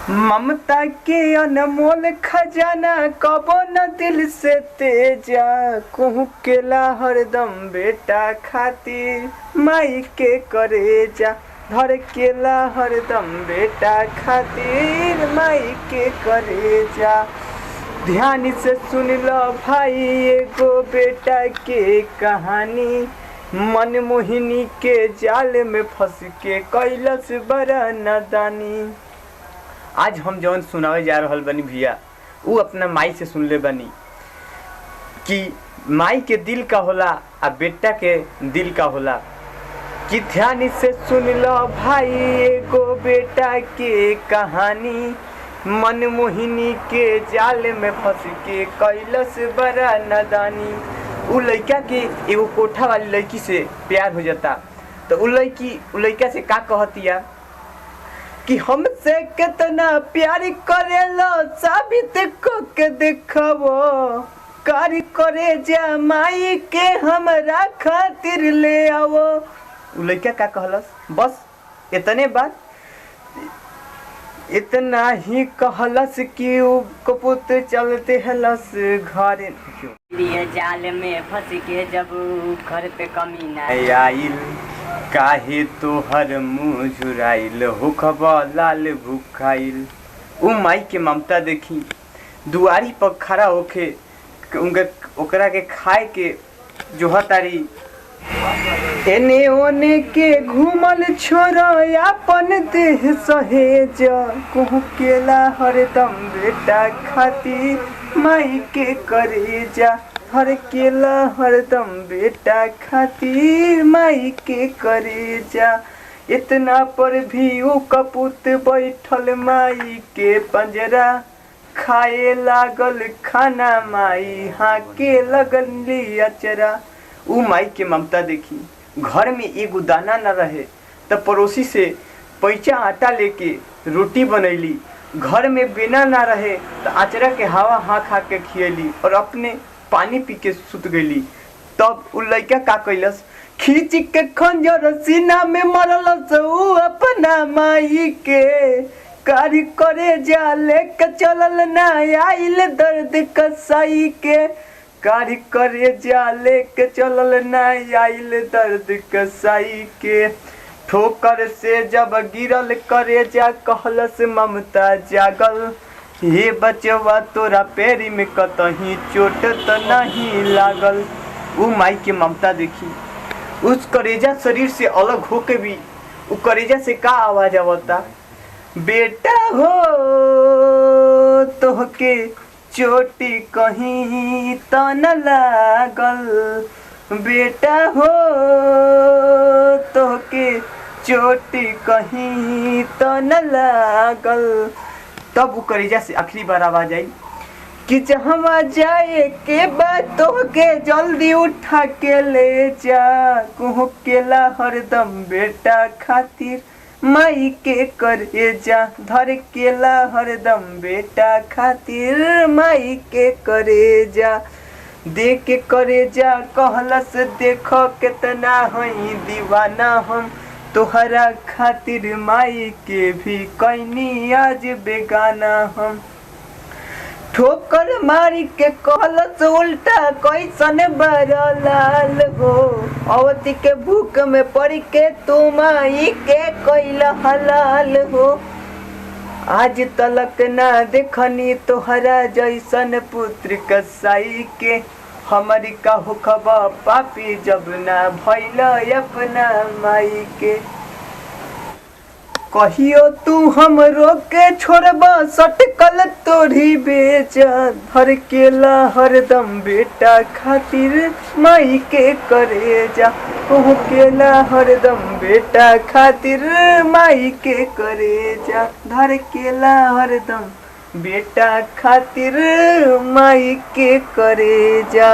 ममता के अनमोल खजाना कबो न दिल से तेजा कहूँ केला हरदम बेटा खातिर माई के करेजा धर केला हरदम बेटा खातिर माई के करेजा। ध्यान से सुन लो भाई एगो बेटा के कहानी, मन मोहिनी के जाल में फंस के कैलस बड़ा नादानी। आज हम जौन सुनावे जा रहल बनी भैया वो अपना माई से सुन ले बनी कि माई के दिल का होला आ बेटा के दिल का होला। कि ध्यान से सुन लो भाई एगो बेटा के कहानी, मन मोहिनी के जाल में फंस के कैलस बड़ा नादानी। उ लड़का के एगो कोठा वाली लड़की से प्यार हो जाता तो उ लड़का से का कहतिया कि हमसे कितना प्यार करेलो साबित को के दिखावो, कारी करे जा माई के हमरा खातिर ले आवो। उ लड़का का कहलस बस इतने बात, इतना ही कहलस कि उ कपूत चलते हलस घर जाल में फंस के जब घर पे कमी ना आइल, काहे तोहर मुँह झुराइल होखबा लाल भूखाइल। उ माई के ममता देखी दुआरी पर खड़ा होके ओकरा के खाए के जोहतारी। एने ओने के घूमल छोरो अपन देह सहेज कहूँ केला हरदम बेटा खातिर माई के करेजा। हर केला हरदम बेटा खातिर माई के करेजा। इतना पर भी उ कपूत बैठल माई के पंजरा, खाए लागल खाना माई हाँ के लगली अचरा। उ माई के ममता देखी घर में एगो दाना न रहे तो पड़ोसी से पैसा आटा लेके रोटी बनैली, घर में बिना ना रहे तो आचरा के हवा हाँ खा के खियली और अपने पानी पी के सुत गईली। तब उ लड़का का कैलस खींच के खंजर सीना में मरलस उ अपना माई के, कारी करे जा लेके चलल ना आइल दर्द कसाई के, कारी करे जा लेके चलल ना आइल दर्द कसाई के। ठोकर से जब गिरल करे जा कहलस ममता जागल, हे बचवा तोरा पैरी में कतही चोट तो नहीं लागल। उ माई के ममता देखी उस करेजा शरीर से अलग होके भी उ करेजा से का आवाज आवता, बेटा हो तोहके चोटी कहीं तो न लागल, बेटा हो तोहके चोटी कहीं तो न लागल। तब वो करेजा से आखिरी बार आवाज आई कि जहाँ जाए के बाद तोहके जल्दी उठा के ले जा, कहूँ केला हरदम बेटा खातिर माई के करेजा। धर केला हरदम बेटा खातिर माई के करेजा। दे के करेजा कहलस देखो कितना हई दीवाना हम, तोहरा खातिर माई के भी कैनी आज बेगाना हम। ठोकर मारी के कहलस उल्टा कैसन बड़ा लाल हो, अवती के भूख में पड़ के तू माई के कैल हलाल हो। आज तलक ना देखनी तोहरा जैसन पुत्र कसाई के, हमारी का होखबा पापी जब ना भइल अपना माई के। कहियो तू हमरो के छोड़बा सटकल तोड़ी बेचा, धर केला हरदम बेटा खातिर माई के करेजा। कहूँ केला हरदम बेटा खातिर माई के करेजा। धर केला हरदम बेटा खातिर माई के करेजा।